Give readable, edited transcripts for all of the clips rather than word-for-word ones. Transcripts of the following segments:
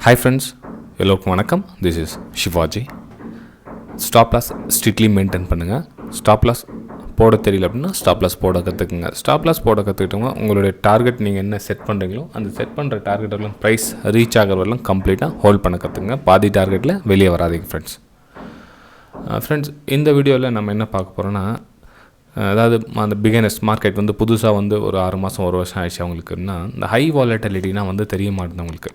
Hi friends, எல்லோருக்கும் வணக்கம். This is Shivaji. Stop loss strictly maintain பண்ணுங்க. Stop loss போட தெரியல அப்படின்னா stop loss போட கற்றுக்குங்க. Stop loss போட கற்றுக்கிட்டோங்க உங்களுடைய டார்கெட் நீங்கள் என்ன செட் பண்ணுறீங்களோ அந்த செட் பண்ணுற டார்கெட் வரலாம் ப்ரைஸ் ரீச் ஆகிற வரலாம் கம்ப்ளீட்டாக ஹோல்ட் பண்ண கற்றுக்குங்க. பாதி டார்கெட்டில் வெளியே வராதீங்க ஃப்ரெண்ட்ஸ். இந்த வீடியோவில் நம்ம என்ன பார்க்க போகிறோன்னா, அதாவது அந்த பிகினர்ஸ் மார்க்கெட் வந்து புதுசாக வந்து ஒரு 6 மாதம் 1 வருஷம் ஆயிடுச்சு அவங்களுக்குன்னா, இந்த ஹை வாலட்டிலிட்டினா வந்து தெரிய மாட்டேங்குது அவங்களுக்கு.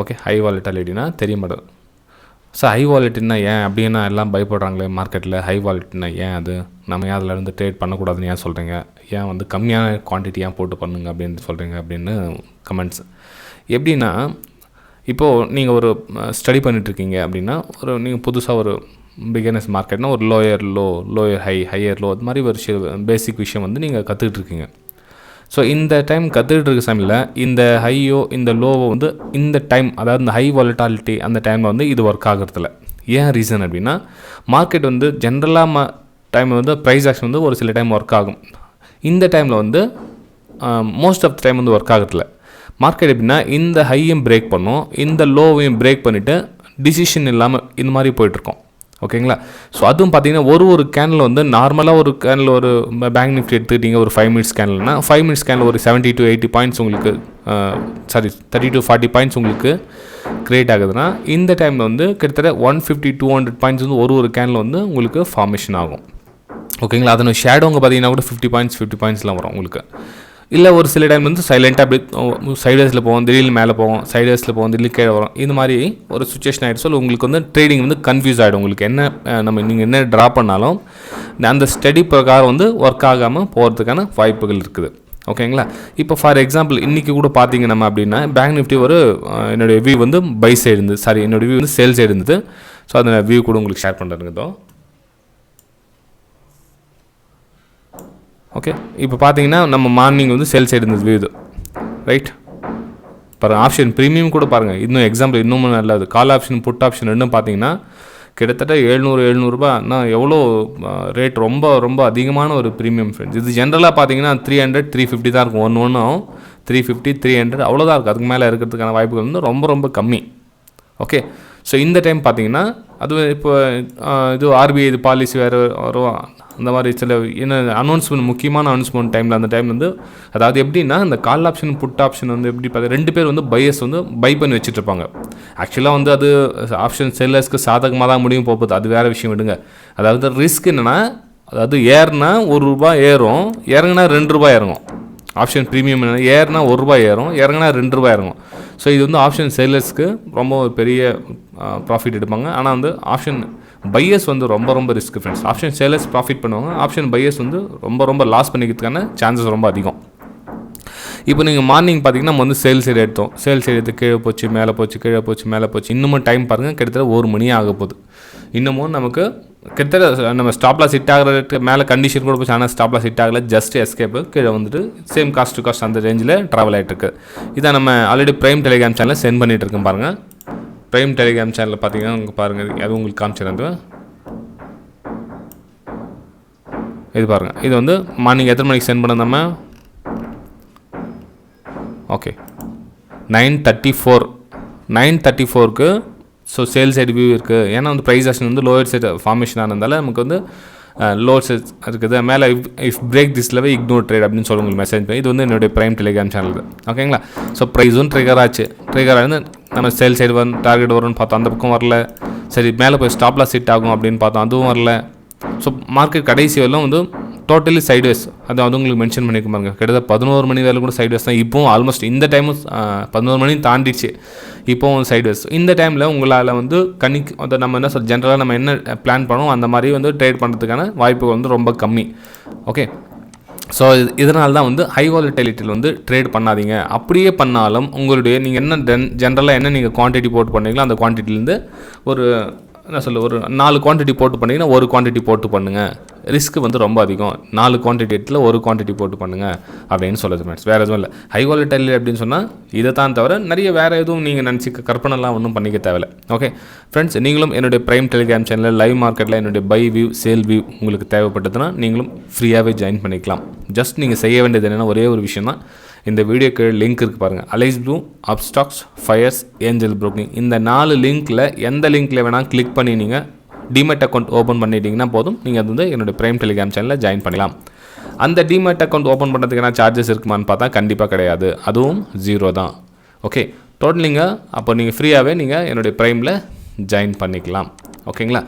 ஓகே, ஹை வாலட்டிலிட்டினா தெரிய மாட்டேது. சார் ஹை வாலட்டினா ஏன் அப்படின்னா எல்லாம் பயப்படுறாங்களே மார்க்கெட்டில், ஹை வாலட்டினா ஏன் அது நம்ம ஏன் அதில் இருந்து ட்ரேட் பண்ணக்கூடாதுன்னு ஏன் சொல்கிறீங்க, ஏன் வந்து கம்மியான குவான்டிட்டி ஏன் போட்டு பண்ணுங்க அப்படின்னு சொல்கிறீங்க அப்படின்னு கமெண்ட்ஸ். எப்படின்னா, இப்போது நீங்கள் ஒரு ஸ்டடி பண்ணிகிட்ருக்கீங்க அப்படின்னா, நீங்கள் புதுசாக ஒரு பிகினர்ஸ் மார்க்கெட்னா ஒரு லோயர் ஹை, ஹையர் லோ, அது மாதிரி ஒரு பேசிக் விஷயம் வந்து நீங்கள் கற்றுக்கிட்டு இருக்கீங்க. ஸோ இந்த டைம் கற்றுக்கிட்டு இருக்க சமயத்தில் இந்த ஹையோ இந்த லோவோ வந்து இந்த டைம், அதாவது இந்த ஹை வாலட்டாலிட்டி அந்த டைமில் வந்து இது ஒர்க் ஆகிறதில்ல. ஏன் ரீசன் அப்படின்னா, மார்க்கெட் வந்து ஜென்ரலாக டைமில் வந்து ப்ரைஸ் ஆக்ஷன் வந்து ஒரு சில டைம் ஒர்க் ஆகும். இந்த டைமில் வந்து மோஸ்ட் ஆஃப் த டைம் வந்து ஒர்க் ஆகிறதில்ல. மார்க்கெட் எப்படின்னா, இந்த ஹையும் பிரேக் பண்ணும், இந்த லோவையும் பிரேக் பண்ணிவிட்டு டிசிஷன் இல்லாமல் இந்த மாதிரி போயிட்டுருக்கோம். ஓகேங்களா? ஸோ அதுவும் பார்த்தீங்கன்னா ஒரு கேனில் வந்து நார்மலாக ஒரு கேனில் ஒரு பேங்க் நிஃப்டி எடுத்துக்கிட்டிங்க ஒரு 5 மினிட்ஸ் கேனில்னா 5 மினிட்ஸ் கேனில் ஒரு 70 to 80 பாயிண்ட்ஸ் உங்களுக்கு 30 to 40 பாயிண்ட்ஸ் உங்களுக்கு க்ரியேட் ஆகுதுன்னா, இந்த டைமில் வந்து கிட்டத்தட்ட 150-200 பாயிண்ட்ஸ் வந்து ஒரு கேனில் வந்து உங்களுக்கு ஃபார்மேஷன் ஆகும். ஓகேங்களா? அதனோட ஷேடோங்க பார்த்தீங்கன்னா கூட 50 பாயிண்ட்ஸ்லாம் வரும் உங்களுக்கு. இல்லை ஒரு சில டைம் வந்து சைலண்ட்டாக அப்படி சைடர்ஸில் போவோம், திடீர்னு மேலே போவோம், சைடர்ஸில் போவோம், திடீர்னு கீழே வரும். இது மாதிரி ஒரு சுச்சுவேஷன் ஆகிடுச்சு. ஸோ உங்களுக்கு வந்து ட்ரேடிங் வந்து கன்ஃபியூஸ் ஆகிடும். உங்களுக்கு என்ன நீங்கள் என்ன ட்ரா பண்ணாலும் அந்த ஸ்டடி பிரகாரம் வந்து ஒர்க் ஆகாமல் போகிறதுக்கான வாய்ப்புகள் இருக்குது. ஓகேங்களா? இப்போ ஃபார் எக்ஸாம்பிள் இன்றைக்கி கூட பார்த்தீங்க நம்ம அப்படின்னா, பேங்க் நிஃப்டி என்னுடைய வியூ வந்து பை சைடு இருந்தது, என்னுடைய வியூ வந்து சேல் சைடு இருந்தது. ஸோ அந்த வியூ கூட உங்களுக்கு ஷேர் பண்ணுறதுங்கதோ. ஓகே, இப்போ பார்த்தீங்கன்னா நம்ம மார்னிங் வந்து சேல் சைடு இருந்தது வியூ, ரைட்? பாருங்கள், ஆப்ஷன் ப்ரீமியம் கூட பாருங்கள், இன்னும் எக்ஸாம்பிள் இன்னும் நல்லது. கால் ஆப்ஷன் புட் ஆப்ஷன் ரெண்டும் பார்த்தீங்கன்னா கிட்டத்தட்ட 700 ரூபாய்னா எவ்வளோ ரேட், ரொம்ப ரொம்ப அதிகமான ஒரு ப்ரீமியம் ஃப்ரெண்ட்ஸ். இது ஜென்ரலாக பார்த்தீங்கன்னா 300-350 தான் இருக்கும். ஒன்றும் 350-300 அவ்வளோதான் இருக்குது. அதுக்கு மேலே இருக்கிறதுக்கான வாய்ப்புகள் வந்து ரொம்ப ரொம்ப கம்மி. ஓகே, ஸோ இந்த டைம் பார்த்தீங்கன்னா அது இப்போ இது ஆர்பிஐ இது பாலிசி வேறு வரும், அந்த மாதிரி சில அனௌன்ஸ்மெண்ட், முக்கியமான அனௌன்ஸ்மெண்ட் டைமில் அந்த டைம் வந்து, அதாவது எப்படின்னா இந்த கால் ஆப்ஷன் புட் ஆப்ஷன் வந்து எப்படி பார்த்தா 2 பேர் வந்து பையர்ஸ் வந்து பை பண்ணி வச்சுட்ருப்பாங்க. ஆக்சுவலாக வந்து அது ஆப்ஷன் செல்லர்ஸ்க்கு சாதகமாக தான் முடியும் போகுது, அது வேறு விஷயம் விடுங்க. அதாவது ரிஸ்க் என்னென்னா, அதாவது ஏறுனா ₹1 ஏறும், இறங்குனா ₹2 இறங்கும். ஆப்ஷன் ப்ரீமியம் என்ன, ஏறுனா ₹1 ஏறும், இறங்குனா ₹2 இறங்கும். ஸோ இது வந்து ஆப்ஷன் செல்லர்ஸ்க்கு ரொம்ப பெரிய ப்ராஃபிட் எடுப்பாங்க. ஆனால் வந்து ஆப்ஷன் பையர்ஸ் வந்து ரொம்ப ரொம்ப risk friends. Option Sailors profit பண்ணுவாங்க, ஆப்ஷன் பையர்ஸ் வந்து ரொம்ப ரொம்ப லாஸ் பண்ணிக்கிறதுக்கான சான்சஸ் ரொம்ப அதிகம். இப்போ நீங்கள் மார்னிங் பார்த்தீங்கன்னா நம்ம வந்து சேல் சைடு எடுத்தோம், சேல் சைடு எடுத்து கீழே போச்சு, மேலே போச்சு, கீழே போச்சு, மேலே போச்சு. இன்னமும் டைம் பாருங்கள், கிட்டத்தட்ட 1 மணி ஆக போகுது. இன்னமும் நமக்கு கிட்டத்தட்ட நம்ம ஸ்டாப்லாஸ் ஹிட் ஆகிற மேலே கண்டிஷன் கூட போச்சு, ஆனால் ஸ்டாப்லாஸ் ஹிட் ஆகலை, ஜஸ்ட் எஸ்கேப்பு, கீழே வந்துட்டு சேம் காஸ்ட் டு காஸ்ட் அந்த ரேஞ்சில் ட்ராவல் ஆகிட்டுருக்கு. இதை நம்ம ஆல்ரெடி ப்ரைம் டெலிகிராம் சேனலில் சென்ட் பண்ணிகிட்ருக்கோம் பாருங்கள். ப்ரைம் டெலிகிராம் சேனலில் பார்த்தீங்கன்னா உங்களுக்கு பாருங்கள், அது உங்களுக்கு காமிச்சிருந்தது. இது பாருங்கள், இது வந்து மார்னிங் எத்தனை மணிக்கு சென்ட் பண்ண நம்ம, ஓகே 9:34க்கு. ஸோ சேல் சைடு வியூ இருக்குது. ஏன்னா வந்து ப்ரைஸ் ஆக்ஷன் வந்து லோயர் சைடு ஃபார்மேஷன் ஆனதால் நமக்கு வந்து லோவர் சைட் இருக்குது. மேலே if break this level ignore trade அப்படின்னு சொல்லி உங்களுக்கு மெசேஜ் பண்ணி, இது வந்து என்னுடைய ப்ரைம் டெலிகிராம் சேனல். ஓகேங்களா? ஸோ ப்ரைஸும் ட்ரிகர் ஆச்சு, ட்ரிகர் ஆகுது. நம்ம சேல் சைடு டார்கெட் வரும்னு பார்த்தோம், அந்த பக்கம் வரல. சரி, மேலே போய் ஸ்டாப்லாஸ் ஹிட் ஆகும் அப்படின்னு பார்த்தோம், அதுவும் வரல. ஸோ மார்க்கெட் கடைசி வரலாம் வந்து டோட்டலி சைட்வேஸ். அது உங்களுக்கு மென்ஷன் பண்ணிக்க பாருங்க, கிட்டத்தட்ட 11 மணி வேலை கூட சைட்வேஸ் தான். இப்போவும் ஆல்மோஸ்ட் இந்த டைமும் 11 மணி தாண்டிடுச்சு, இப்போவும் சைட்வேஸ். இந்த டைமில் உங்களால் வந்து அதை நம்ம என்ன ஜென்ரலாக நம்ம என்ன பிளான் பண்ணோம் அந்த மாதிரி வந்து ட்ரேட் பண்ணுறதுக்கான வாய்ப்புகள் வந்து ரொம்ப கம்மி. ஓகே, ஸோ இதனால தான் வந்து ஹை வாலட்டிலிட்டியில் வந்து ட்ரேட் பண்ணாதீங்க. அப்படியே பண்ணாலும் உங்களுடைய நீங்கள் என்ன ஜென்ரலாக என்ன நீங்கள் குவான்டிட்டி போட்டு பண்ணீங்களோ அந்த குவான்டிட்டிலேருந்து ஒரு ஒரு 4 குவான்டிட்டி போட்டு பண்ணிங்கன்னா 1 குவான்டிட்டி போட்டு பண்ணுங்கள். ரிஸ்க் வந்து ரொம்ப அதிகம். 4 குவான்டிட்டி எடுத்துல 1 குவான்டிட்டி போட்டு பண்ணுங்கள் அப்படின்னு சொல்லுது ஃப்ரெண்ட்ஸ். வேறு எதுவும் இல்லை. ஹை வாலட்டிலிட்டி அப்படின்னு சொன்னால் இதை தான் தவிர நிறைய வேறு எதுவும் நீங்கள் நினச்சி கற்பனைலாம் ஒன்றும் பண்ணிக்க தேவையில்லை. ஓகே ஃப்ரெண்ட்ஸ், நீங்களும் என்னுடைய ப்ரைம் டெலிகிராம் சேனலில் லைவ் மார்க்கெட்டில் என்னுடைய பை வியூ சேல் வியூ உங்களுக்கு தேவைப்பட்டதுன்னா நீங்களும் ஃப்ரீயாகவே ஜாயின் பண்ணிக்கலாம். ஜஸ்ட் நீங்கள் செய்ய வேண்டியது என்னென்னா ஒரே ஒரு விஷயம் தான், இந்த வீடியோக்கு லிங்க் இருக்குது பாருங்கள். Alice Blue, Upstox, Fyers, Angel Broking, இந்த 4 லிங்க்கில் எந்த லிங்க்கில் வேணால் கிளிக் பண்ணி நீங்கள் டிமெட் அக்கௌண்ட் ஓப்பன் பண்ணிட்டீங்கன்னா போதும். நீங்கள் அது வந்து என்னுடைய ப்ரைம் டெலிகிராம் சேனலில் ஜாயின் பண்ணலாம். அந்த டிமெட் அக்கௌண்ட் ஓப்பன் பண்ணுறதுக்கான சார்ஜஸ் இருக்குமான்னு பார்த்தா கண்டிப்பாக கிடையாது, அதுவும் 0 தான். ஓகே, டோட்டலிங்க அப்போ நீங்கள் ஃப்ரீயாகவே நீங்கள் என்னுடைய ப்ரைமில் ஜாயின் பண்ணிக்கலாம். ஓகேங்களா?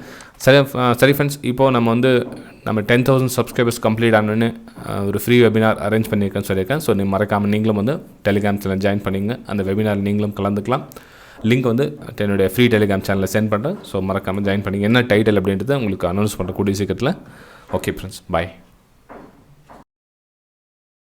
சரி ஃப்ரெண்ட்ஸ், இப்போது நம்ம 10,000 சப்ஸ்கிரைபர்ஸ் கம்ப்ளீட் ஆனோன்னு ஒரு ஃப்ரீ வெபினார் அரேஞ்ச் பண்ணியிருக்கேன்னு சொல்லியிருக்கேன். ஸோ நீங்கள் மறக்காமல் நீங்களும் வந்து டெலிகிராம் சேனல் ஜாயின் பண்ணிங்க. அந்த வெபினார் நீங்களும் கலந்துக்கலாம். லிங்க் வந்து என்னுடைய ஃப்ரீ டெலிகிராம் சேனலில் சென்ட் பண்ணுறேன். ஸோ மறக்காமல் ஜாயின் பண்ணிங்க. என்ன டைட்டில் அப்படின்றது உங்களுக்கு அனௌன்ஸ் பண்ணுற கூடிய சீக்கிரத்தில். ஓகே ஃப்ரெண்ட்ஸ், பாய்.